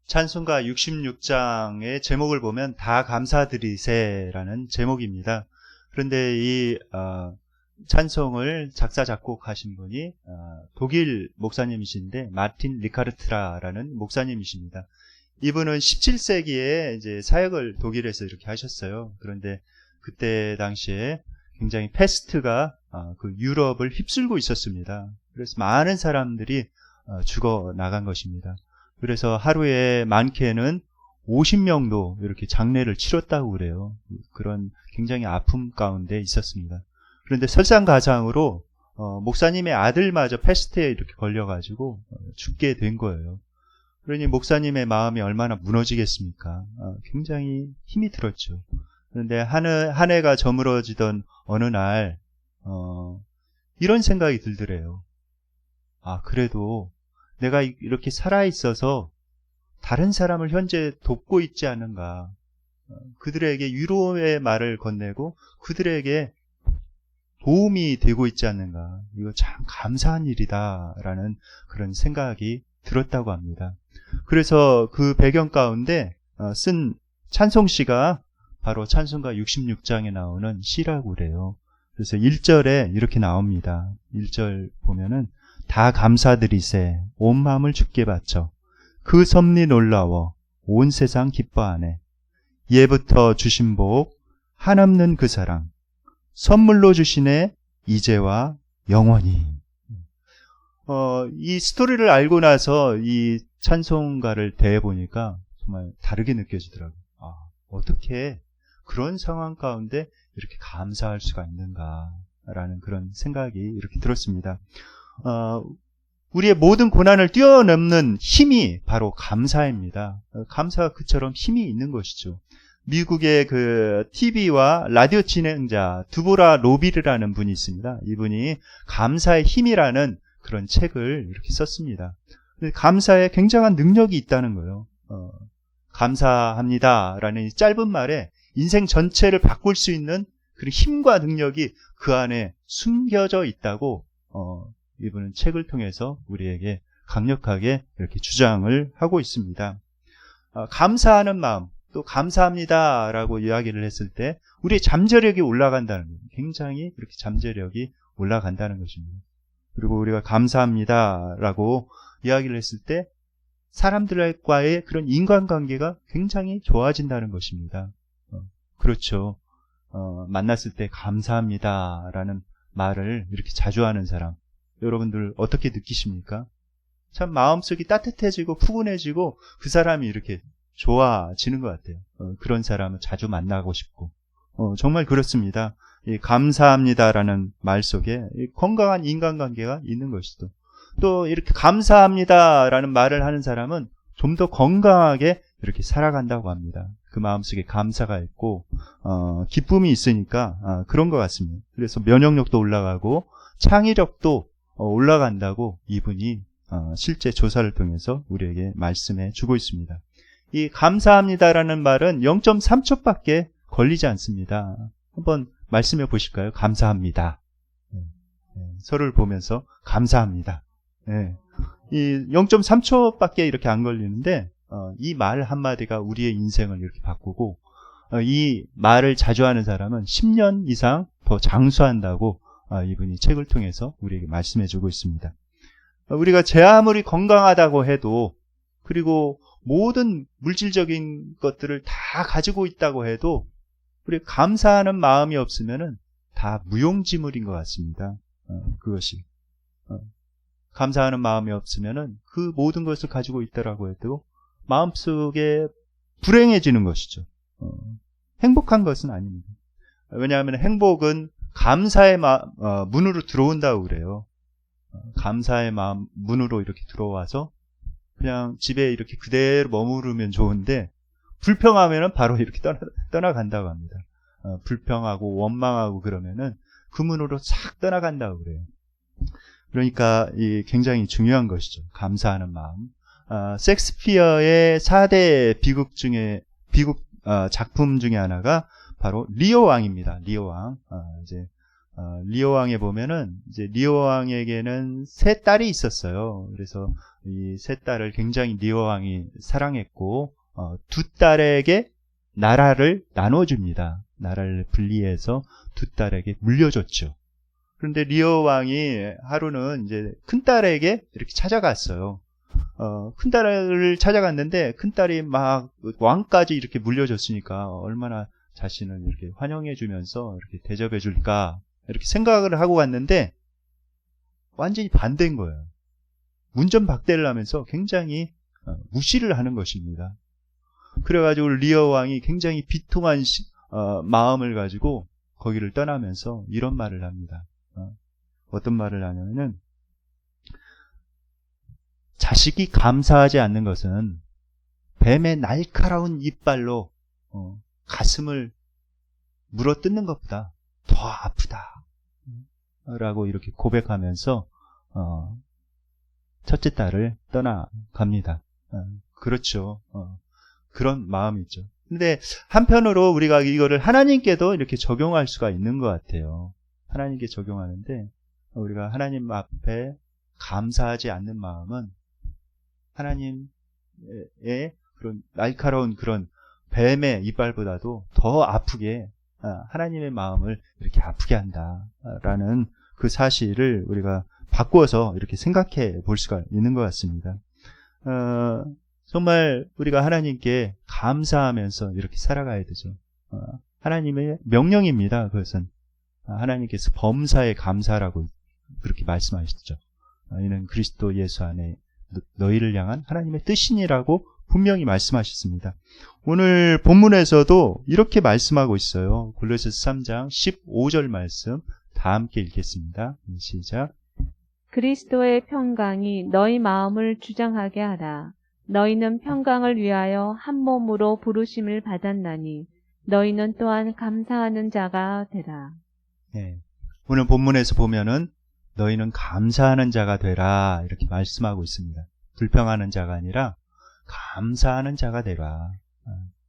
찬송가 66장의 제목을 보면 다 감사드리세라는 제목입니다. 그런데 이 찬송을 작사 작곡하신 분이 독일 목사님이신데 마틴 리카르트라라는 목사님이십니다. 이분은 17세기에 이제 사역을 독일에서 이렇게 하셨어요. 그런데 그때 당시에 굉장히 패스트가 그 유럽을 휩쓸고 있었습니다. 그래서 많은 사람들이 죽어 나간 것입니다. 그래서 하루에 많게는 50명도 이렇게 장례를 치렀다고 그래요. 그런 굉장히 아픔 가운데 있었습니다. 그런데 설상가상으로 목사님의 아들마저 패스트에 이렇게 걸려가지고 죽게 된 거예요. 그러니 목사님의 마음이 얼마나 무너지겠습니까? 굉장히 힘이 들었죠. 그런데 한 해가 저물어지던 어느 날 이런 생각이 들더래요. 그래도 내가 이렇게 살아있어서 다른 사람을 현재 돕고 있지 않은가. 그들에게 위로의 말을 건네고 그들에게 도움이 되고 있지 않는가. 이거 참 감사한 일이다라는 그런 생각이 들었다고 합니다. 그래서 그 배경 가운데 쓴 찬송시가 바로 찬송가 66장에 나오는 시라고 그래요. 그래서 1절에 이렇게 나옵니다. 1절 보면은 다 감사드리세 온 마음을 주께 바쳐 그 섭리 놀라워 온 세상 기뻐하네. 예부터 주신 복 한없는 그 사랑 선물로 주시네 이제와 영원히. 이 스토리를 알고 나서 이 찬송가를 대해보니까 정말 다르게 느껴지더라고요. 어떻게 그런 상황 가운데 이렇게 감사할 수가 있는가라는 그런 생각이 이렇게 들었습니다. 우리의 모든 고난을 뛰어넘는 힘이 바로 감사입니다. 감사가 그처럼 힘이 있는 것이죠. 미국의 그 TV와 라디오 진행자 두보라 로비르라는 분이 있습니다. 이분이 감사의 힘이라는 그런 책을 이렇게 썼습니다. 감사에 굉장한 능력이 있다는 거예요. 감사합니다라는 이 짧은 말에 인생 전체를 바꿀 수 있는 그런 힘과 능력이 그 안에 숨겨져 있다고 이분은 책을 통해서 우리에게 강력하게 이렇게 주장을 하고 있습니다. 감사하는 마음, 또 감사합니다라고 이야기를 했을 때 우리의 잠재력이 올라간다는 거예요. 굉장히 이렇게 잠재력이 올라간다는 것입니다. 그리고 우리가 감사합니다라고 이야기를 했을 때 사람들과의 그런 인간관계가 굉장히 좋아진다는 것입니다. 그렇죠. 만났을 때 감사합니다라는 말을 이렇게 자주 하는 사람, 여러분들 어떻게 느끼십니까? 참 마음속이 따뜻해지고 푸근해지고 그 사람이 이렇게 좋아지는 것 같아요. 그런 사람을 자주 만나고 싶고 정말 그렇습니다. 이 감사합니다라는 말 속에 이 건강한 인간관계가 있는 것이죠. 또 이렇게 감사합니다라는 말을 하는 사람은 좀 더 건강하게 이렇게 살아간다고 합니다. 그 마음속에 감사가 있고 기쁨이 있으니까 그런 것 같습니다. 그래서 면역력도 올라가고 창의력도 올라간다고 이분이 실제 조사를 통해서 우리에게 말씀해 주고 있습니다. 이 감사합니다라는 말은 0.3초밖에 걸리지 않습니다. 한번 말씀해 보실까요? 감사합니다. 서로를 보면서 감사합니다. 이 0.3초밖에 이렇게 안 걸리는데 이 말 한마디가 우리의 인생을 이렇게 바꾸고 이 말을 자주 하는 사람은 10년 이상 더 장수한다고 이분이 책을 통해서 우리에게 말씀해 주고 있습니다. 우리가 제 아무리 건강하다고 해도 그리고 모든 물질적인 것들을 다 가지고 있다고 해도 우리 감사하는 마음이 없으면은 다 무용지물인 것 같습니다. 그것이 감사하는 마음이 없으면은 그 모든 것을 가지고 있다라고 해도 마음속에 불행해지는 것이죠. 행복한 것은 아닙니다. 왜냐하면 행복은 감사의 문으로 들어온다고 그래요. 감사의 마음 문으로 이렇게 들어와서 그냥 집에 이렇게 그대로 머무르면 좋은데 불평하면은 바로 이렇게 떠나간다고 합니다. 불평하고 원망하고 그러면은 그 문으로 싹 떠나간다고 그래요. 그러니까 이 굉장히 중요한 것이죠. 감사하는 마음. 셰익스피어의 4대 비극 작품 중에 하나가 바로 리오 왕입니다. 리오 왕. 이제 리오 왕에 보면은 이제 리오 왕에게는 세 딸이 있었어요. 그래서 이 세 딸을 굉장히 리오 왕이 사랑했고 두 딸에게 나라를 나눠줍니다. 나라를 분리해서 두 딸에게 물려줬죠. 그런데 리오 왕이 하루는 이제 큰 딸에게 이렇게 찾아갔어요. 큰 딸을 찾아갔는데 큰 딸이 막 왕까지 이렇게 물려줬으니까 얼마나 자신을 이렇게 환영해주면서 이렇게 대접해줄까 이렇게 생각을 하고 갔는데 완전히 반대인 거예요. 문전박대를 하면서 굉장히 무시를 하는 것입니다. 그래가지고 리오 왕이 굉장히 비통한 마음을 가지고 거기를 떠나면서 이런 말을 합니다. 어떤 말을 하냐면은 자식이 감사하지 않는 것은 뱀의 날카로운 이빨로 가슴을 물어뜯는 것보다 더 아프다 라고 이렇게 고백하면서 첫째 딸을 떠나갑니다. 그렇죠. 그런 마음이 있죠. 근데 한편으로 우리가 이거를 하나님께도 이렇게 적용할 수가 있는 것 같아요. 하나님께 적용하는데 우리가 하나님 앞에 감사하지 않는 마음은 하나님의 그런 날카로운 그런 뱀의 이빨보다도 더 아프게 하나님의 마음을 이렇게 아프게 한다라는 그 사실을 우리가 바꾸어서 이렇게 생각해 볼 수가 있는 것 같습니다. 정말 우리가 하나님께 감사하면서 이렇게 살아가야 되죠. 하나님의 명령입니다. 그것은 하나님께서 범사에 감사라고 그렇게 말씀하셨죠. 이는 그리스도 예수 안에 너희를 향한 하나님의 뜻이니라고 분명히 말씀하셨습니다. 오늘 본문에서도 이렇게 말씀하고 있어요. 골로새서 3장 15절 말씀 다 함께 읽겠습니다. 시작. 그리스도의 평강이 너희 마음을 주장하게 하라. 너희는 평강을 위하여 한 몸으로 부르심을 받았나니 너희는 또한 감사하는 자가 되라. 네. 오늘 본문에서 보면은 너희는 감사하는 자가 되라 이렇게 말씀하고 있습니다. 불평하는 자가 아니라 감사하는 자가 되라.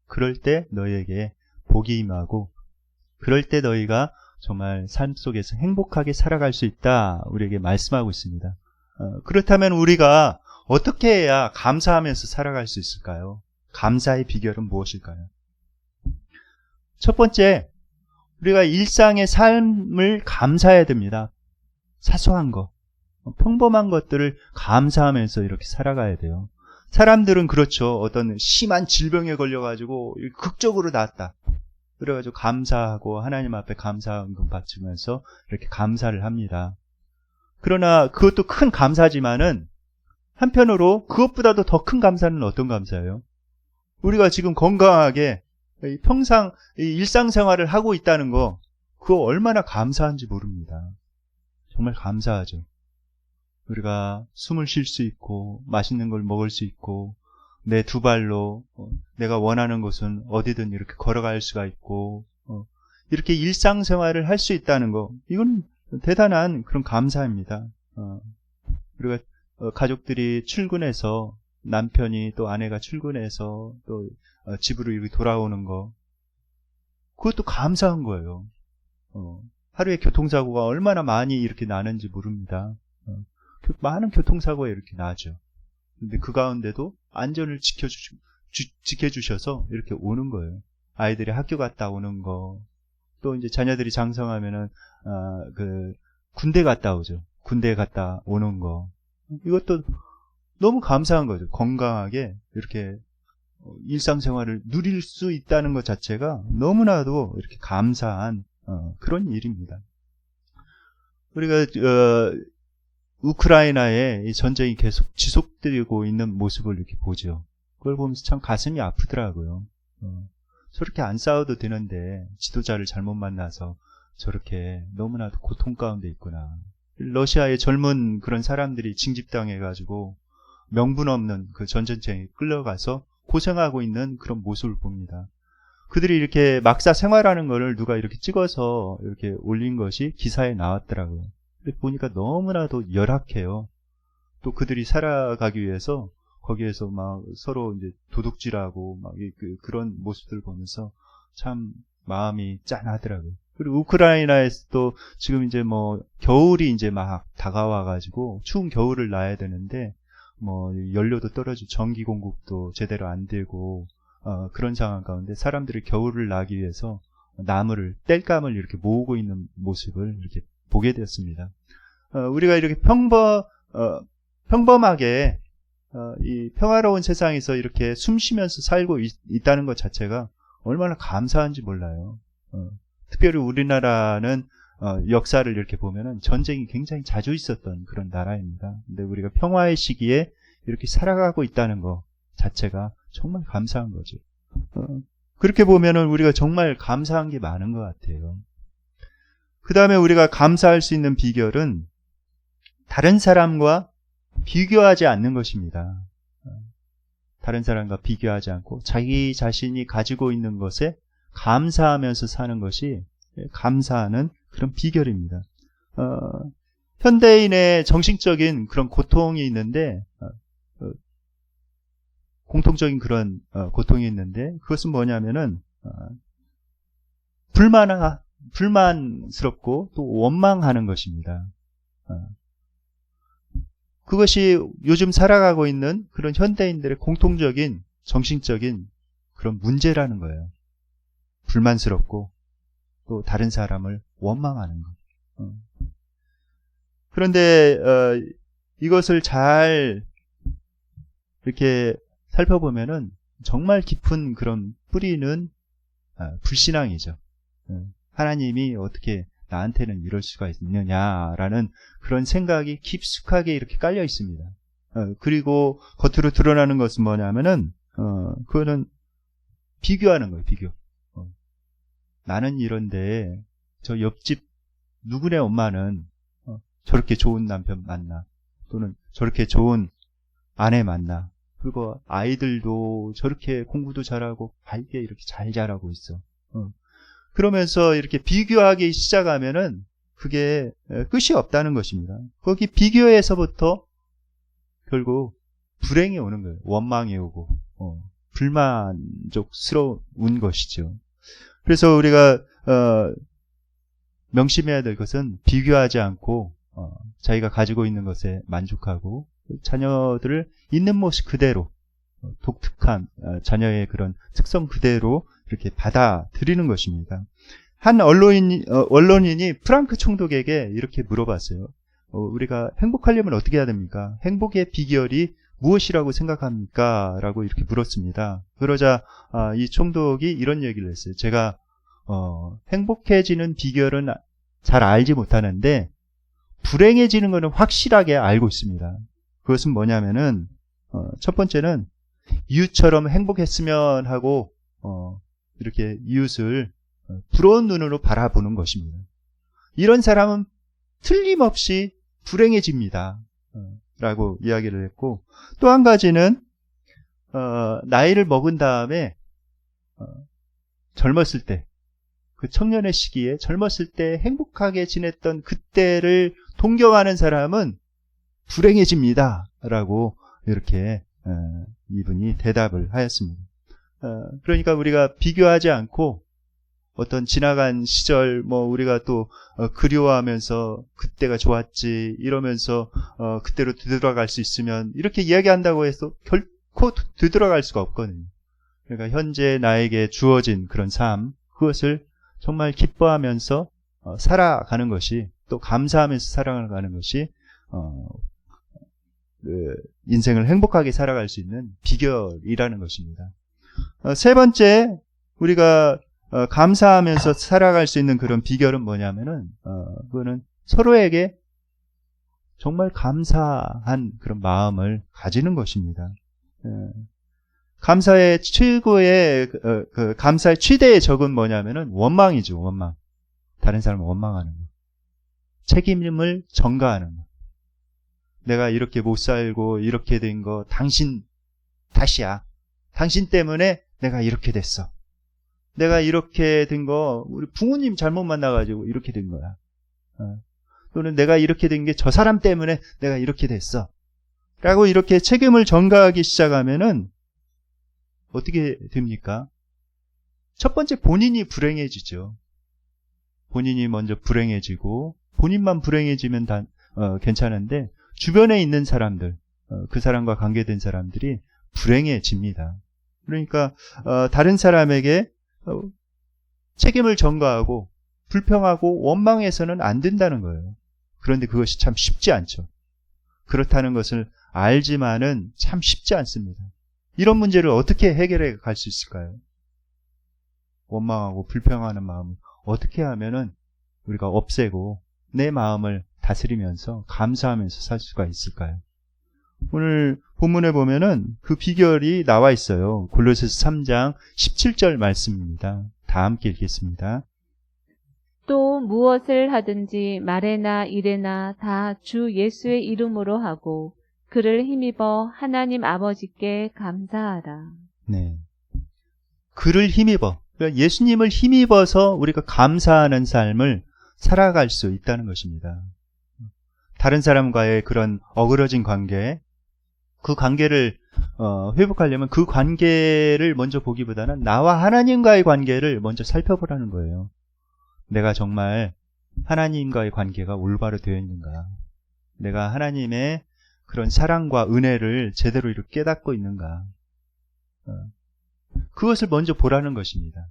그럴 때 너희에게 복이 임하고 그럴 때 너희가 정말 삶 속에서 행복하게 살아갈 수 있다 우리에게 말씀하고 있습니다. 그렇다면 우리가 어떻게 해야 감사하면서 살아갈 수 있을까요? 감사의 비결은 무엇일까요? 첫 번째, 우리가 일상의 삶을 감사해야 됩니다. 사소한 것, 평범한 것들을 감사하면서 이렇게 살아가야 돼요. 사람들은 그렇죠. 어떤 심한 질병에 걸려가지고 극적으로 낫다. 그래가지고 감사하고 하나님 앞에 감사한금 바치면서 이렇게 감사를 합니다. 그러나 그것도 큰 감사지만은 한편으로 그것보다도 더 큰 감사는 어떤 감사예요? 우리가 지금 건강하게 평상 일상생활을 하고 있다는 거 그거 얼마나 감사한지 모릅니다. 정말 감사하죠. 우리가 숨을 쉴 수 있고 맛있는 걸 먹을 수 있고 내 두 발로 내가 원하는 곳은 어디든 이렇게 걸어갈 수가 있고 이렇게 일상생활을 할 수 있다는 거 이건 대단한 그런 감사입니다. 우리가 가족들이 출근해서 남편이 또 아내가 출근해서 또 집으로 이렇게 돌아오는 거 그것도 감사한 거예요. 하루에 교통사고가 얼마나 많이 이렇게 나는지 모릅니다. 많은 교통사고가 이렇게 나죠. 근데 그 가운데도 안전을 지켜주셔서 이렇게 오는 거예요. 아이들이 학교 갔다 오는 거, 또 이제 자녀들이 장성하면은 군대 갔다 오죠. 군대 갔다 오는 거. 이것도 너무 감사한 거죠. 건강하게 이렇게 일상생활을 누릴 수 있다는 것 자체가 너무나도 이렇게 감사한 그런 일입니다. 우리가 우크라이나의 이 전쟁이 계속 지속되고 있는 모습을 이렇게 보죠. 그걸 보면서 참 가슴이 아프더라고요. 저렇게 안 싸워도 되는데 지도자를 잘못 만나서 저렇게 너무나도 고통 가운데 있구나. 러시아의 젊은 그런 사람들이 징집당해가지고 명분 없는 그 전쟁터에 끌려가서 고생하고 있는 그런 모습을 봅니다. 그들이 이렇게 막사 생활하는 거를 누가 이렇게 찍어서 이렇게 올린 것이 기사에 나왔더라고요. 근데 보니까 너무나도 열악해요. 또 그들이 살아가기 위해서 거기에서 막 서로 이제 도둑질하고 막 그런 모습들을 보면서 참 마음이 짠하더라고요. 그리고 우크라이나에서도 지금 이제 뭐 겨울이 이제 막 다가와가지고 추운 겨울을 나야 되는데 뭐 연료도 떨어지고 전기 공급도 제대로 안 되고 그런 상황 가운데 사람들이 겨울을 나기 위해서 나무를 땔감을 이렇게 모으고 있는 모습을 이렇게 보게 되었습니다. 우리가 이렇게 평범하게 이 평화로운 세상에서 이렇게 숨 쉬면서 살고 있다는 것 자체가 얼마나 감사한지 몰라요. 특별히 우리나라는 역사를 이렇게 보면은 전쟁이 굉장히 자주 있었던 그런 나라입니다. 근데 우리가 평화의 시기에 이렇게 살아가고 있다는 것 자체가 정말 감사한 거죠. 그렇게 보면은 우리가 정말 감사한 게 많은 것 같아요. 그 다음에 우리가 감사할 수 있는 비결은 다른 사람과 비교하지 않는 것입니다. 다른 사람과 비교하지 않고 자기 자신이 가지고 있는 것에 감사하면서 사는 것이 감사하는 그런 비결입니다. 현대인의 정신적인 그런 고통이 있는데 공통적인 그런 고통이 있는데 그것은 뭐냐면은 불만스럽고 또 원망하는 것입니다. 그것이 요즘 살아가고 있는 그런 현대인들의 공통적인 정신적인 그런 문제라는 거예요. 불만스럽고 또 다른 사람을 원망하는 것. 그런데 이것을 잘 이렇게 살펴보면은 정말 깊은 그런 뿌리는 불신앙이죠. 하나님이 어떻게 나한테는 이럴 수가 있느냐라는 그런 생각이 깊숙하게 이렇게 깔려 있습니다. 그리고 겉으로 드러나는 것은 뭐냐면은 그거는 비교하는 거예요. 비교. 나는 이런데 저 옆집 누구네 엄마는 저렇게 좋은 남편 만나, 또는 저렇게 좋은 아내 만나, 그리고 아이들도 저렇게 공부도 잘하고 밝게 이렇게 잘 자라고 있어. 그러면서 이렇게 비교하기 시작하면은 그게 끝이 없다는 것입니다. 거기 비교에서부터 결국 불행이 오는 거예요. 원망이 오고 불만족스러운 것이죠. 그래서 우리가 명심해야 될 것은 비교하지 않고 자기가 가지고 있는 것에 만족하고 자녀들을 있는 모습 그대로 독특한 자녀의 그런 특성 그대로 이렇게 받아들이는 것입니다. 한 언론인이 프랑크 총독에게 이렇게 물어봤어요. 우리가 행복하려면 어떻게 해야 됩니까? 행복의 비결이 무엇이라고 생각합니까? 라고 이렇게 물었습니다. 그러자 이 총독이 이런 얘기를 했어요. 제가 행복해지는 비결은 잘 알지 못하는데 불행해지는 것은 확실하게 알고 있습니다. 그것은 뭐냐면은 첫 번째는 이웃처럼 행복했으면 하고 이렇게 이웃을 부러운 눈으로 바라보는 것입니다. 이런 사람은 틀림없이 불행해집니다. 라고 이야기를 했고, 또 한 가지는 나이를 먹은 다음에 젊었을 때, 그 청년의 시기에 젊었을 때 행복하게 지냈던 그때를 동경하는 사람은 불행해집니다. 라고 이렇게 이분이 대답을 하였습니다. 그러니까 우리가 비교하지 않고 어떤 지나간 시절, 우리가 또 그리워하면서 그때가 좋았지 이러면서 그때로 되돌아갈 수 있으면 이렇게 이야기한다고 해서 결코 되돌아갈 수가 없거든요. 그러니까 현재 나에게 주어진 그런 삶, 그것을 정말 기뻐하면서 살아가는 것이, 또 감사하면서 살아가는 것이 인생을 행복하게 살아갈 수 있는 비결이라는 것입니다. 세 번째, 우리가 감사하면서 살아갈 수 있는 그런 비결은 뭐냐면은 그거는 서로에게 정말 감사한 그런 마음을 가지는 것입니다. 감사의 최고의 감사의 최대의 적은 뭐냐면은 원망이죠. 원망. 다른 사람을 원망하는 거. 책임을 전가하는 거. 내가 이렇게 못 살고 이렇게 된 거 당신 탓이야. 당신 때문에 내가 이렇게 됐어. 내가 이렇게 된 거 우리 부모님 잘못 만나가지고 이렇게 된 거야. 또는 내가 이렇게 된 게 저 사람 때문에 내가 이렇게 됐어. 라고 이렇게 책임을 전가하기 시작하면은 어떻게 됩니까? 첫 번째, 본인이 불행해지죠. 본인이 먼저 불행해지고 본인만 불행해지면 괜찮은데 주변에 있는 사람들, 그 사람과 관계된 사람들이 불행해집니다. 그러니까 다른 사람에게 책임을 전가하고 불평하고 원망해서는 안 된다는 거예요. 그런데 그것이 참 쉽지 않죠. 그렇다는 것을 알지만은 참 쉽지 않습니다. 이런 문제를 어떻게 해결해 갈 수 있을까요? 원망하고 불평하는 마음을 어떻게 하면은 우리가 없애고 내 마음을 다스리면서 감사하면서 살 수가 있을까요? 오늘 본문에 보면은 그 비결이 나와 있어요. 골로새서 3장 17절 말씀입니다. 다 함께 읽겠습니다. 또 무엇을 하든지 말에나 일에나 다 주 예수의 이름으로 하고 그를 힘입어 하나님 아버지께 감사하라. 네. 그를 힘입어. 그러니까 예수님을 힘입어서 우리가 감사하는 삶을 살아갈 수 있다는 것입니다. 다른 사람과의 그런 어그러진 관계, 그 관계를 회복하려면 그 관계를 먼저 보기보다는 나와 하나님과의 관계를 먼저 살펴보라는 거예요. 내가 정말 하나님과의 관계가 올바로 되어 있는가? 내가 하나님의 그런 사랑과 은혜를 제대로 이렇게 깨닫고 있는가? 그것을 먼저 보라는 것입니다.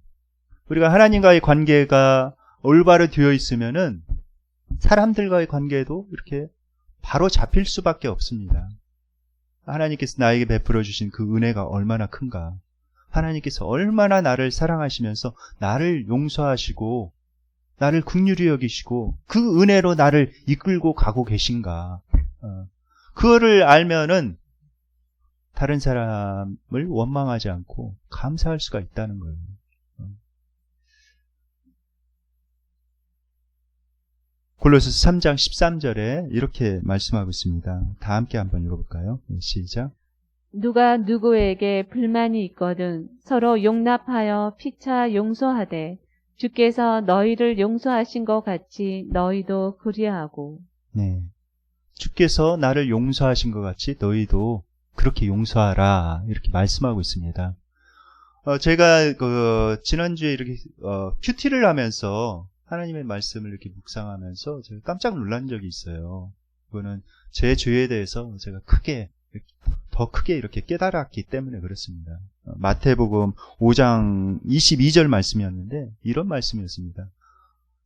우리가 하나님과의 관계가 올바로 되어 있으면은 사람들과의 관계도 이렇게 바로 잡힐 수밖에 없습니다. 하나님께서 나에게 베풀어 주신 그 은혜가 얼마나 큰가? 하나님께서 얼마나 나를 사랑하시면서 나를 용서하시고 나를 긍휼히 여기시고 그 은혜로 나를 이끌고 가고 계신가? 그거를 알면은 다른 사람을 원망하지 않고 감사할 수가 있다는 거예요. 골로새서 3장 13절에 이렇게 말씀하고 있습니다. 다 함께 한번 읽어볼까요? 시작. 누가 누구에게 불만이 있거든 서로 용납하여 피차 용서하되 주께서 너희를 용서하신 것 같이 너희도 그리하고. 네. 주께서 나를 용서하신 것 같이 너희도 그렇게 용서하라. 이렇게 말씀하고 있습니다. 제가 지난주에 이렇게 큐티를 하면서 하나님의 말씀을 이렇게 묵상하면서 제가 깜짝 놀란 적이 있어요. 그거는 제 죄에 대해서 제가 더 크게 이렇게 깨달았기 때문에 그렇습니다. 마태복음 5장 22절 말씀이었는데 이런 말씀이었습니다.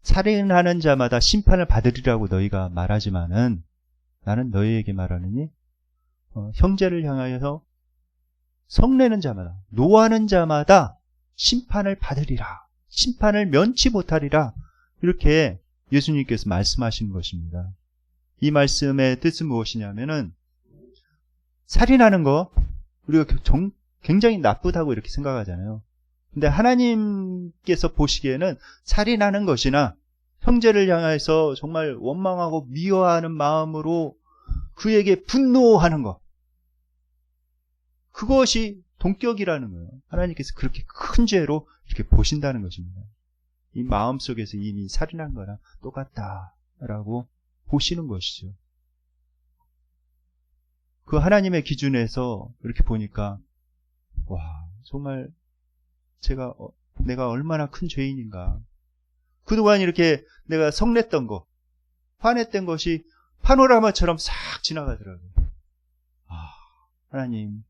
살인하는 자마다 심판을 받으리라고 너희가 말하지만은 나는 너희에게 말하느니 형제를 향하여서 성내는 자마다 노하는 자마다 심판을 받으리라. 심판을 면치 못하리라. 이렇게 예수님께서 말씀하신 것입니다. 이 말씀의 뜻은 무엇이냐면은 살인하는 거 우리가 굉장히 나쁘다고 이렇게 생각하잖아요. 근데 하나님께서 보시기에는 살인하는 것이나 형제를 향해서 정말 원망하고 미워하는 마음으로 그에게 분노하는 것, 그것이 동격이라는 거예요. 하나님께서 그렇게 큰 죄로 이렇게 보신다는 것입니다. 이 마음속에서 이미 살인한 거랑 똑같다라고 보시는 것이죠. 그 하나님의 기준에서 이렇게 보니까 와, 정말 내가 얼마나 큰 죄인인가. 그동안 이렇게 내가 성냈던 거, 화냈던 것이 파노라마처럼 싹 지나가더라고요. 하나님,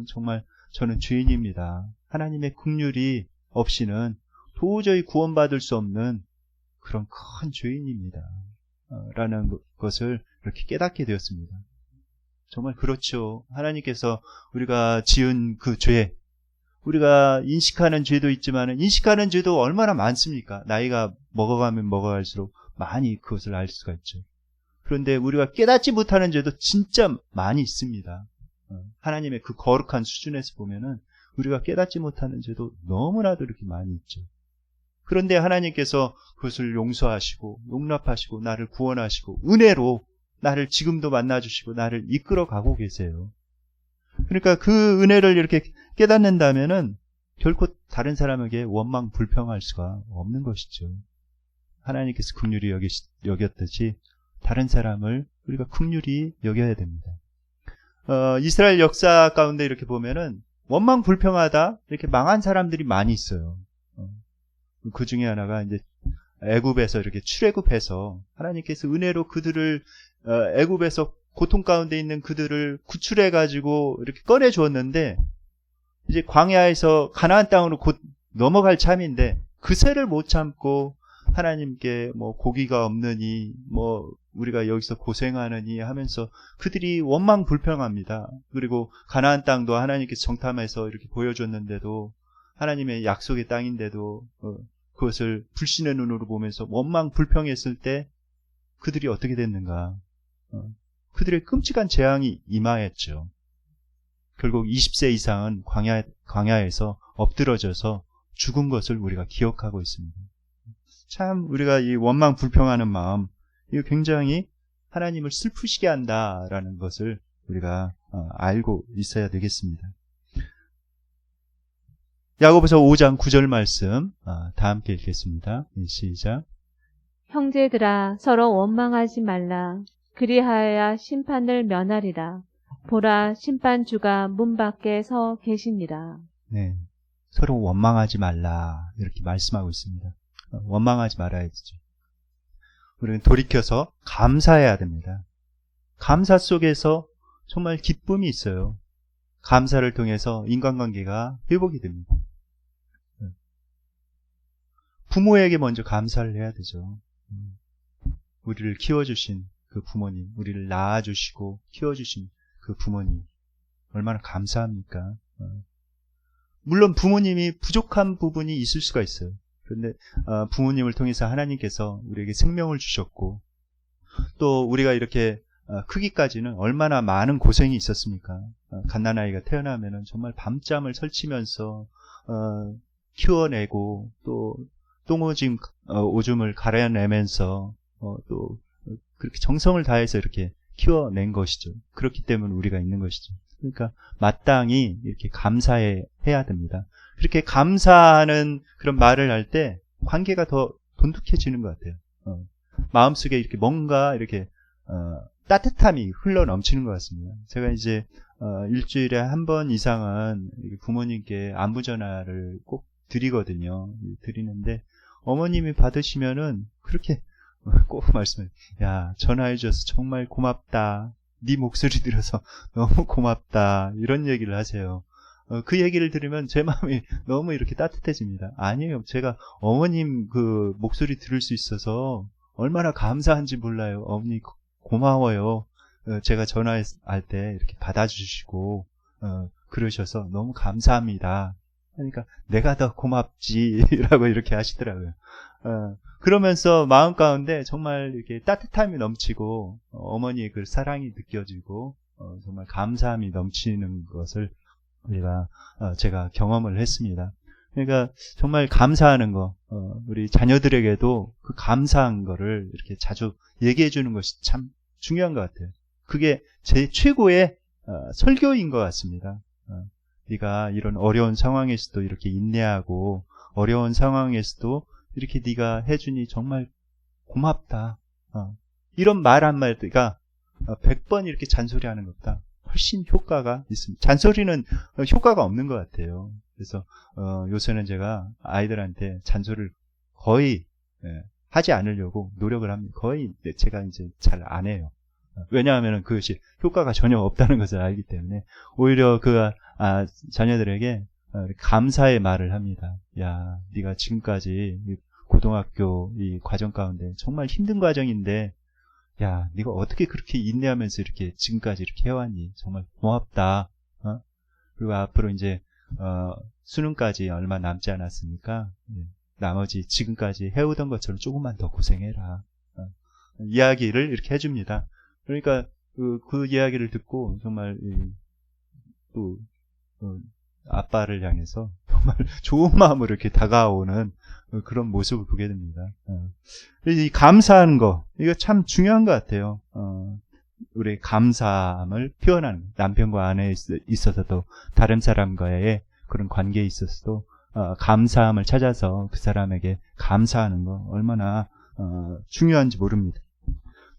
정말 저는 죄인입니다. 하나님의 긍휼이 없이는 도저히 구원받을 수 없는 그런 큰 죄인입니다. 라는 것을 이렇게 깨닫게 되었습니다. 정말 그렇죠. 하나님께서 우리가 지은 그 죄, 우리가 인식하는 죄도 있지만 인식하는 죄도 얼마나 많습니까? 나이가 먹어가면 먹어갈수록 많이 그것을 알 수가 있죠. 그런데 우리가 깨닫지 못하는 죄도 진짜 많이 있습니다. 하나님의 그 거룩한 수준에서 보면은 우리가 깨닫지 못하는 죄도 너무나도 이렇게 많이 있죠. 그런데 하나님께서 그것을 용서하시고 용납하시고 나를 구원하시고 은혜로 나를 지금도 만나주시고 나를 이끌어 가고 계세요. 그러니까 그 은혜를 이렇게 깨닫는다면은 결코 다른 사람에게 원망 불평할 수가 없는 것이죠. 하나님께서 긍휼히 여겼듯이 다른 사람을 우리가 긍휼히 여겨야 됩니다. 이스라엘 역사 가운데 이렇게 보면은 원망 불평하다 이렇게 망한 사람들이 많이 있어요. 그 중에 하나가 이제 애굽에서 이렇게 출애굽해서 하나님께서 은혜로 그들을 애굽에서 고통 가운데 있는 그들을 구출해 가지고 이렇게 꺼내 주었는데 이제 광야에서 가나안 땅으로 곧 넘어갈 참인데 그새를 못 참고 하나님께 뭐 고기가 없느니 뭐 우리가 여기서 고생하느니 하면서 그들이 원망 불평합니다. 그리고 가나안 땅도 하나님께서 정탐해서 이렇게 보여줬는데도 하나님의 약속의 땅인데도 그것을 불신의 눈으로 보면서 원망 불평했을 때 그들이 어떻게 됐는가? 그들의 끔찍한 재앙이 임하였죠. 결국 20세 이상은 광야에서 엎드러져서 죽은 것을 우리가 기억하고 있습니다. 참 우리가 이 원망 불평하는 마음, 이거 굉장히 하나님을 슬프시게 한다라는 것을 우리가 알고 있어야 되겠습니다. 야고보서 5장 9절 말씀 다 함께 읽겠습니다. 시작. 형제들아 서로 원망하지 말라. 그리하여야 심판을 면하리라. 보라 심판주가 문 밖에 서 계시니라. 네, 서로 원망하지 말라 이렇게 말씀하고 있습니다. 원망하지 말아야죠. 우리는 돌이켜서 감사해야 됩니다. 감사 속에서 정말 기쁨이 있어요. 감사를 통해서 인간관계가 회복이 됩니다. 부모에게 먼저 감사를 해야 되죠. 우리를 키워주신 그 부모님, 우리를 낳아주시고 키워주신 그 부모님 얼마나 감사합니까? 물론 부모님이 부족한 부분이 있을 수가 있어요. 그런데 부모님을 통해서 하나님께서 우리에게 생명을 주셨고 또 우리가 이렇게 크기까지는 얼마나 많은 고생이 있었습니까? 갓난아이가 태어나면은 정말 밤잠을 설치면서 키워내고 또 똥오줌 오줌을 가려내면서 또 그렇게 정성을 다해서 이렇게 키워낸 것이죠. 그렇기 때문에 우리가 있는 것이죠. 그러니까 마땅히 이렇게 감사해야 됩니다. 그렇게 감사하는 그런 말을 할 때 관계가 더 돈독해지는 것 같아요. 마음속에 이렇게 뭔가 이렇게 따뜻함이 흘러 넘치는 것 같습니다. 제가 이제 일주일에 한 번 이상은 부모님께 안부 전화를 꼭 드리거든요. 드리는데 어머님이 받으시면은 그렇게 꼭 말씀해요. 야, 전화해 줘서 정말 고맙다. 네 목소리 들어서 너무 고맙다. 이런 얘기를 하세요. 그 얘기를 들으면 제 마음이 너무 이렇게 따뜻해집니다. 아니에요. 제가 어머님 그 목소리 들을 수 있어서 얼마나 감사한지 몰라요. 어머니 고마워요. 제가 전화할 때 이렇게 받아주시고 그러셔서 너무 감사합니다. 그러니까 내가 더 고맙지라고 이렇게 하시더라고요. 그러면서 마음 가운데 정말 이렇게 따뜻함이 넘치고 어머니의 그 사랑이 느껴지고 정말 감사함이 넘치는 것을 제가 경험을 했습니다. 그러니까 정말 감사하는 거, 우리 자녀들에게도 그 감사한 거를 이렇게 자주 얘기해 주는 것이 참 중요한 것 같아요. 그게 제 최고의 설교인 것 같습니다. 네가 이런 어려운 상황에서도 이렇게 인내하고 어려운 상황에서도 이렇게 네가 해주니 정말 고맙다. 이런 말 한마디가 100번 이렇게 잔소리하는 것보다 훨씬 효과가 있습니다. 잔소리는 효과가 없는 것 같아요. 그래서 요새는 제가 아이들한테 잔소리를 거의 하지 않으려고 노력을 합니다. 거의 제가 이제 잘 안 해요. 왜냐하면 그것이 효과가 전혀 없다는 것을 알기 때문에 오히려 그 자녀들에게 감사의 말을 합니다. 야, 네가 지금까지 고등학교 이 과정 가운데 정말 힘든 과정인데 야, 네가 어떻게 그렇게 인내하면서 이렇게 지금까지 이렇게 해왔니? 정말 고맙다. 그리고 앞으로 이제 수능까지 얼마 남지 않았으니까 나머지 지금까지 해오던 것처럼 조금만 더 고생해라. 이야기를 이렇게 해줍니다. 그러니까 그 이야기를 듣고 정말 또 아빠를 향해서 정말 좋은 마음으로 이렇게 다가오는 그런 모습을 보게 됩니다. 이 감사하는 거, 이거 참 중요한 것 같아요. 우리 감사함을 표현하는, 남편과 아내에 있어서도 다른 사람과의 그런 관계에 있어서도 감사함을 찾아서 그 사람에게 감사하는 거 얼마나 중요한지 모릅니다.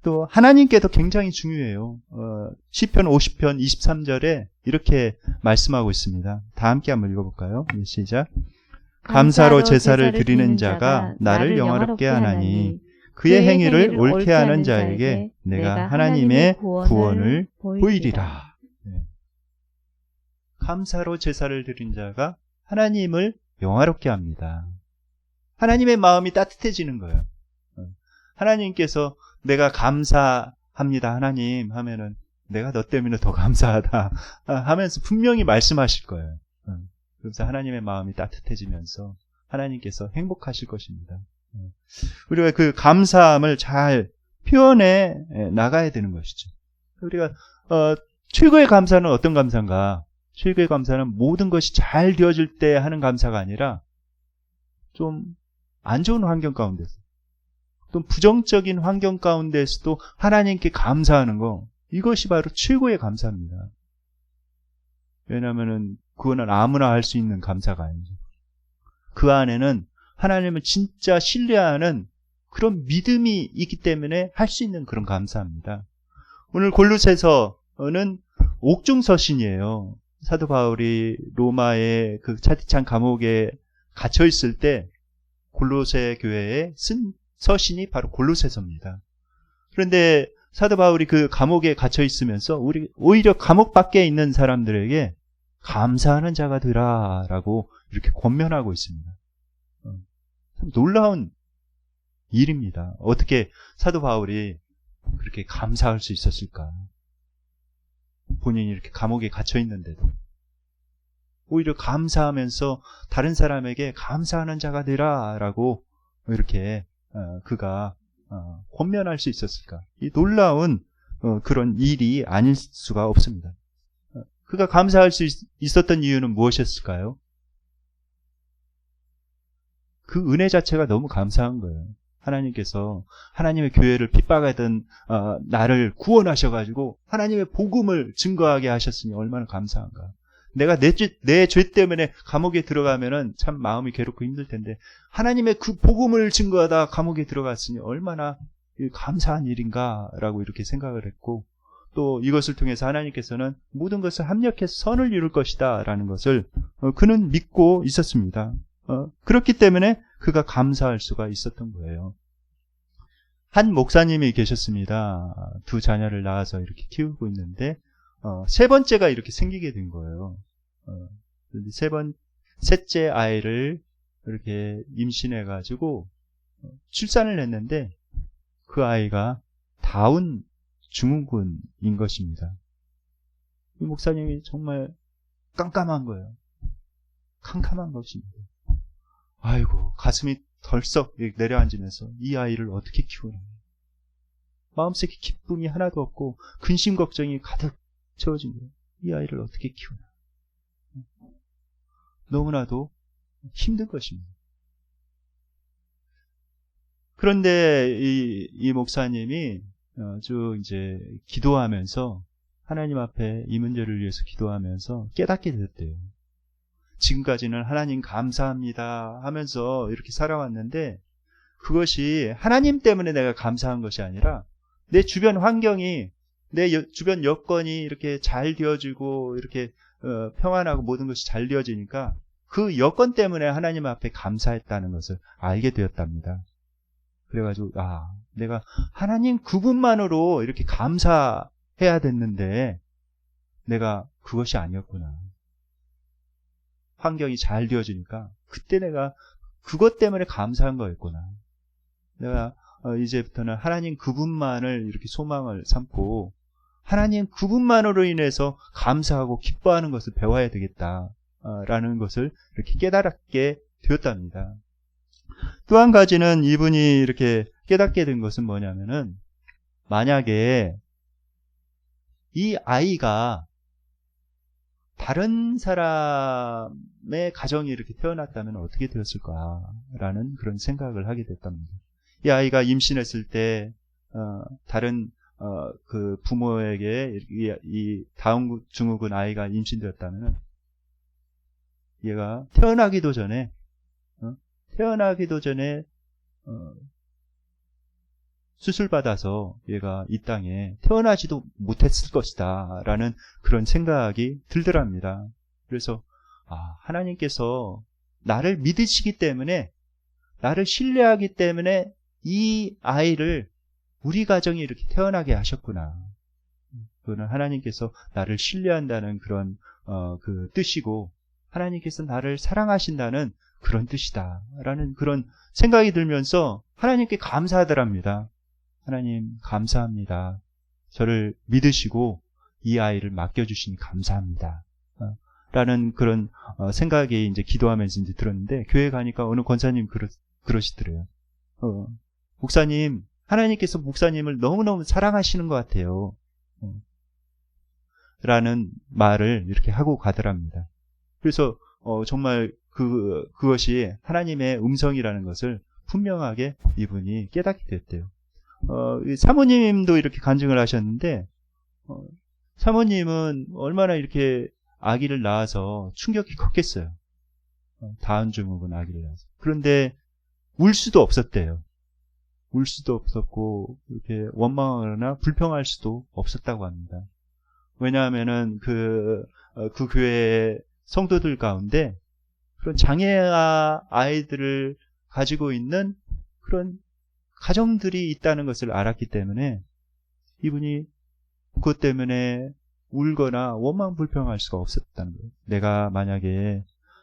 또 하나님께도 굉장히 중요해요. 시편 50편 23절에 이렇게 말씀하고 있습니다. 다 함께 한번 읽어볼까요? 시작. 감사로 제사를 드리는 자가 나를 영화롭게 하나니 그의 행위를 옳게 하는 자에게 내가 하나님의 구원을 보이리라. 감사로 제사를 드린 자가 하나님을 영화롭게 합니다. 하나님의 마음이 따뜻해지는 거예요. 하나님께서 내가 감사합니다 하나님 하면은 내가 너 때문에 더 감사하다 하면서 분명히 말씀하실 거예요. 그래서 하나님의 마음이 따뜻해지면서 하나님께서 행복하실 것입니다. 우리가 그 감사함을 잘 표현해 나가야 되는 것이죠. 우리가 최고의 감사는 어떤 감사인가? 최고의 감사는 모든 것이 잘 되어질 때 하는 감사가 아니라 좀 안 좋은 환경 가운데서 또 부정적인 환경 가운데서도 하나님께 감사하는 거, 이것이 바로 최고의 감사입니다. 왜냐하면 그거는 아무나 할 수 있는 감사가 아니죠. 그 안에는 하나님을 진짜 신뢰하는 그런 믿음이 있기 때문에 할 수 있는 그런 감사입니다. 오늘 골로새서는 옥중서신이에요. 사도 바울이 로마의 그 차디찬 감옥에 갇혀 있을 때 골로새 교회에 쓴 서신이 바로 골로새서입니다. 그런데 사도 바울이 그 감옥에 갇혀 있으면서 오히려 감옥 밖에 있는 사람들에게 감사하는 자가 되라라고 이렇게 권면하고 있습니다. 참 놀라운 일입니다. 어떻게 사도 바울이 그렇게 감사할 수 있었을까? 본인이 이렇게 감옥에 갇혀 있는데도 오히려 감사하면서 다른 사람에게 감사하는 자가 되라라고 이렇게 그가 권면할 수 있었을까? 이 놀라운 그런 일이 아닐 수가 없습니다. 그가 감사할 수 있었던 이유는 무엇이었을까요? 그 은혜 자체가 너무 감사한 거예요. 하나님께서 하나님의 교회를 핍박하던 나를 구원하셔가지고 하나님의 복음을 증거하게 하셨으니 얼마나 감사한가. 내가 내 죄 때문에 감옥에 들어가면은 참 마음이 괴롭고 힘들 텐데 하나님의 그 복음을 증거하다 감옥에 들어갔으니 얼마나 감사한 일인가라고 이렇게 생각을 했고, 또 이것을 통해서 하나님께서는 모든 것을 합력해서 선을 이룰 것이다 라는 것을 그는 믿고 있었습니다. 그렇기 때문에 그가 감사할 수가 있었던 거예요. 한 목사님이 계셨습니다. 두 자녀를 낳아서 이렇게 키우고 있는데 세 번째가 이렇게 생기게 된 거예요. 셋째 아이를 이렇게 임신해가지고 출산을 했는데 그 아이가 다운 증후군인 것입니다. 이 목사님이 정말 깜깜한 거예요. 캄캄한 것입니다. 아이고, 가슴이 덜썩 내려앉으면서 이 아이를 어떻게 키우나. 마음속에 기쁨이 하나도 없고 근심 걱정이 가득 채워진 거예요. 이 아이를 어떻게 키우나. 너무나도 힘든 것입니다. 그런데 이 목사님이 쭉 이제 기도하면서 하나님 앞에 이 문제를 위해서 기도하면서 깨닫게 됐대요. 지금까지는 하나님 감사합니다 하면서 이렇게 살아왔는데 그것이 하나님 때문에 내가 감사한 것이 아니라 내 주변 환경이, 내 주변 여건이 이렇게 잘 되어지고 이렇게 평안하고 모든 것이 잘 되어지니까 그 여건 때문에 하나님 앞에 감사했다는 것을 알게 되었답니다. 그래가지고 내가 하나님 그분만으로 이렇게 감사해야 됐는데 내가 그것이 아니었구나. 환경이 잘 되어지니까 그때 내가 그것 때문에 감사한 거였구나. 내가 이제부터는 하나님 그분만을 이렇게 소망을 삼고 하나님 그분만으로 인해서 감사하고 기뻐하는 것을 배워야 되겠다라는 것을 이렇게 깨달게 되었답니다. 또 한 가지는 이분이 이렇게 깨닫게 된 것은 뭐냐면은 만약에 이 아이가 다른 사람의 가정이 이렇게 태어났다면 어떻게 되었을까라는 그런 생각을 하게 됐답니다. 이 아이가 임신했을 때 다른 그 부모에게 이 다운 증후군 아이가 임신되었다면 얘가 태어나기도 전에 수술받아서 얘가 이 땅에 태어나지도 못했을 것이다 라는 그런 생각이 들더랍니다. 그래서 하나님께서 나를 믿으시기 때문에, 나를 신뢰하기 때문에 이 아이를 우리 가정이 이렇게 태어나게 하셨구나. 그거는 하나님께서 나를 신뢰한다는 그런 그 뜻이고, 하나님께서 나를 사랑하신다는 그런 뜻이다 라는 그런 생각이 들면서 하나님께 감사하더랍니다. 하나님 감사합니다. 저를 믿으시고 이 아이를 맡겨주시니 감사합니다 라는 그런 생각이 이제 기도하면서 이제 들었는데, 교회 가니까 어느 권사님 그러시더래요. 목사님, 하나님께서 목사님을 너무너무 사랑하시는 것 같아요 라는 말을 이렇게 하고 가더랍니다. 그래서 정말 그것이 하나님의 음성이라는 것을 분명하게 이분이 깨닫게 됐대요. 사모님도 이렇게 간증을 하셨는데, 사모님은 얼마나 이렇게 아기를 낳아서 충격이 컸겠어요. 다운증후군 아기를 낳아서. 그런데 울 수도 없었대요. 울 수도 없었고 이렇게 원망하거나 불평할 수도 없었다고 합니다. 왜냐하면은 그 교회 성도들 가운데 그런 장애 아이들을 가지고 있는 그런 가정들이 있다는 것을 알았기 때문에 이분이 그것 때문에 울거나 원망 불평할 수가 없었다는 거예요. 내가 만약에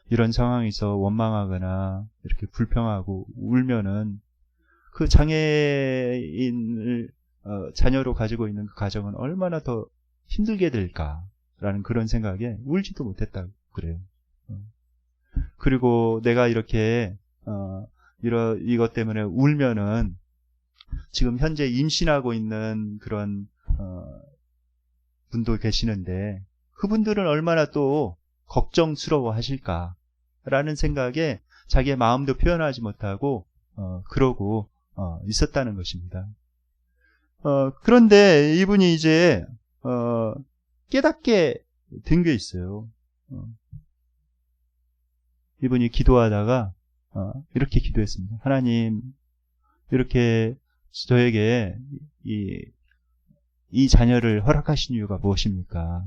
이런 상황에서 원망하거나 이렇게 불평하고 울면은 그 장애인을 자녀로 가지고 있는 그 가정은 얼마나 더 힘들게 될까라는 그런 생각에 울지도 못했다고 그래요. 그리고 내가 이렇게 이것 때문에 울면은 지금 현재 임신하고 있는 그런 분도 계시는데 그분들은 얼마나 또 걱정스러워 하실까라는 생각에 자기의 마음도 표현하지 못하고 그러고 있었다는 것입니다. 그런데 이분이 이제 깨닫게 된 게 있어요. 이분이 기도하다가 이렇게 기도했습니다. 하나님, 이렇게 저에게 이 자녀를 허락하신 이유가 무엇입니까?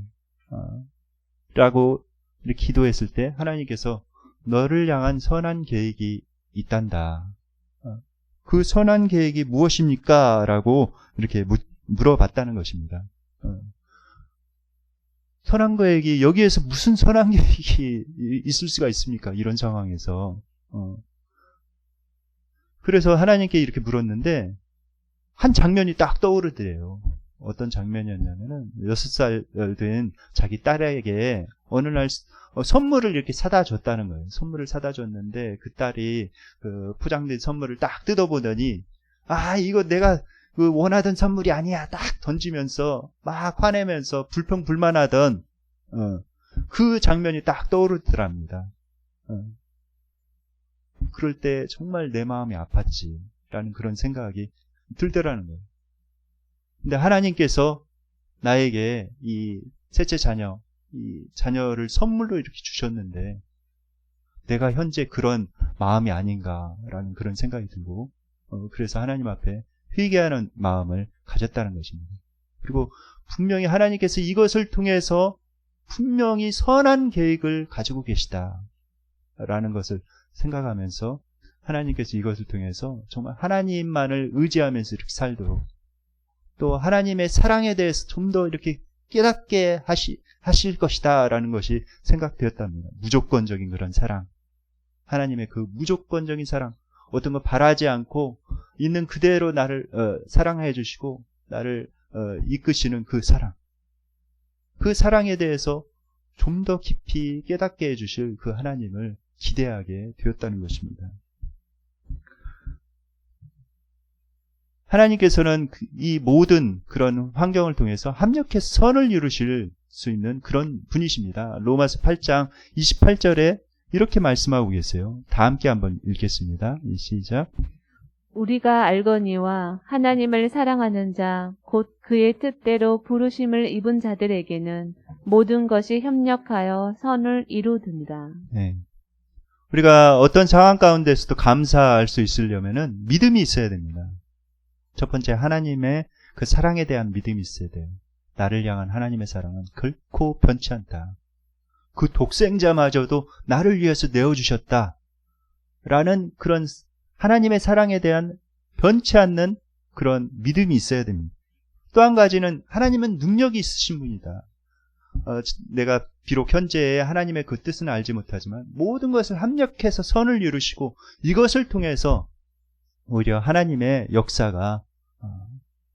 라고 이렇게 기도했을 때 하나님께서 너를 향한 선한 계획이 있단다. 그 선한 계획이 무엇입니까? 라고 이렇게 물어봤다는 것입니다. 선한 계획이, 여기에서 무슨 선한 계획이 있을 수가 있습니까? 이런 상황에서. 그래서 하나님께 이렇게 물었는데 한 장면이 딱 떠오르더래요. 어떤 장면이었냐면은 6살 된 자기 딸에게 어느 날 선물을 이렇게 사다 줬다는 거예요. 선물을 사다 줬는데 그 딸이 그 포장된 선물을 딱 뜯어보더니 이거 내가 그 원하던 선물이 아니야 딱 던지면서 막 화내면서 불평불만하던 그 장면이 딱 떠오르더랍니다. 그럴 때 정말 내 마음이 아팠지 라는 그런 생각이 들더라는 거예요. 근데 하나님께서 나에게 이 셋째 자녀, 이 자녀를 선물로 이렇게 주셨는데 내가 현재 그런 마음이 아닌가라는 그런 생각이 들고 그래서 하나님 앞에 회개하는 마음을 가졌다는 것입니다. 그리고 분명히 하나님께서 이것을 통해서 분명히 선한 계획을 가지고 계시다라는 것을 생각하면서 하나님께서 이것을 통해서 정말 하나님만을 의지하면서 이렇게 살도록, 또 하나님의 사랑에 대해서 좀 더 이렇게 깨닫게 하실 것이다 라는 것이 생각되었답니다. 무조건적인 그런 사랑, 하나님의 그 무조건적인 사랑, 어떤 거 바라지 않고 있는 그대로 나를 사랑해 주시고 나를 이끄시는 그 사랑, 그 사랑에 대해서 좀 더 깊이 깨닫게 해주실 그 하나님을 기대하게 되었다는 것입니다. 하나님께서는 이 모든 그런 환경을 통해서 합력해서 선을 이루실 수 있는 그런 분이십니다. 로마서 8장 28절에 이렇게 말씀하고 계세요. 다 함께 한번 읽겠습니다. 시작. 우리가 알거니와 하나님을 사랑하는 자, 곧 그의 뜻대로 부르심을 입은 자들에게는 모든 것이 협력하여 선을 이루느니라. 네. 우리가 어떤 상황 가운데서도 감사할 수 있으려면은 믿음이 있어야 됩니다. 첫 번째, 하나님의 그 사랑에 대한 믿음이 있어야 돼요. 나를 향한 하나님의 사랑은 결코 변치 않다. 그 독생자마저도 나를 위해서 내어주셨다 라는 그런 하나님의 사랑에 대한 변치 않는 그런 믿음이 있어야 됩니다. 또 한 가지는 하나님은 능력이 있으신 분이다. 내가 비록 현재의 하나님의 그 뜻은 알지 못하지만 모든 것을 합력해서 선을 이루시고 이것을 통해서 오히려 하나님의 역사가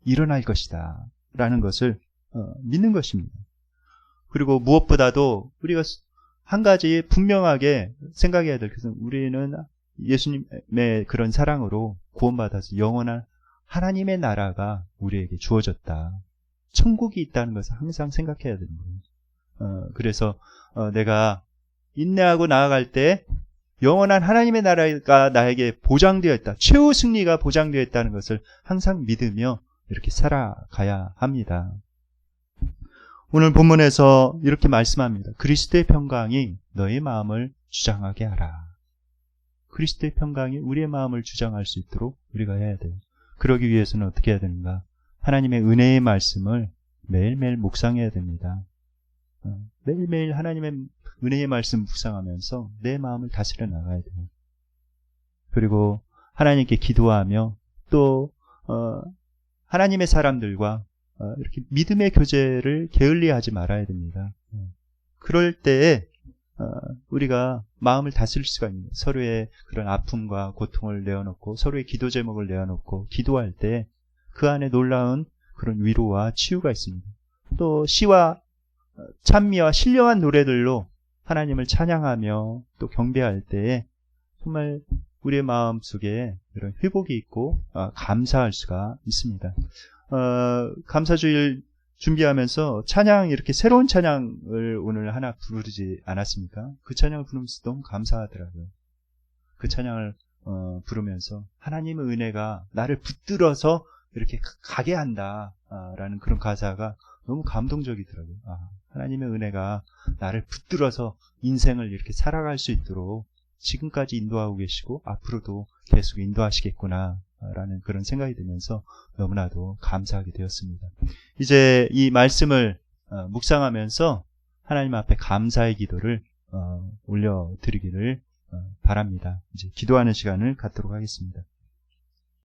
일어날 것이다 라는 것을 믿는 것입니다. 그리고 무엇보다도 우리가 한 가지 분명하게 생각해야 될 것은 우리는 예수님의 그런 사랑으로 구원받아서 영원한 하나님의 나라가 우리에게 주어졌다. 천국이 있다는 것을 항상 생각해야 되는 거예요. 그래서 내가 인내하고 나아갈 때 영원한 하나님의 나라가 나에게 보장되어 있다. 최후 승리가 보장되어 있다는 것을 항상 믿으며 이렇게 살아가야 합니다. 오늘 본문에서 이렇게 말씀합니다. 그리스도의 평강이 너의 마음을 주장하게 하라. 그리스도의 평강이 우리의 마음을 주장할 수 있도록 우리가 해야 돼요. 그러기 위해서는 어떻게 해야 되는가? 하나님의 은혜의 말씀을 매일매일 묵상해야 됩니다. 매일매일 하나님의 은혜의 말씀 묵상하면서 내 마음을 다스려 나가야 돼요. 그리고 하나님께 기도하며 또 하나님의 사람들과 이렇게 믿음의 교제를 게을리하지 말아야 됩니다. 그럴 때에 우리가 마음을 다스릴 수가 있는 거예요. 서로의 그런 아픔과 고통을 내어놓고 서로의 기도 제목을 내어놓고 기도할 때 그 안에 놀라운 그런 위로와 치유가 있습니다. 또 시와 찬미와 신령한 노래들로 하나님을 찬양하며 또 경배할 때에 정말 우리의 마음 속에 이런 회복이 있고 감사할 수가 있습니다. 감사주일 준비하면서 찬양, 이렇게 새로운 찬양을 오늘 하나 부르지 않았습니까? 그 찬양을 부르면서 너무 감사하더라고요. 그 찬양을 부르면서 하나님의 은혜가 나를 붙들어서 이렇게 가게 한다 라는 그런 가사가 너무 감동적이더라고요. 하나님의 은혜가 나를 붙들어서 인생을 이렇게 살아갈 수 있도록 지금까지 인도하고 계시고 앞으로도 계속 인도하시겠구나 라는 그런 생각이 들면서 너무나도 감사하게 되었습니다. 이제 이 말씀을 묵상하면서 하나님 앞에 감사의 기도를 올려드리기를 바랍니다. 이제 기도하는 시간을 갖도록 하겠습니다.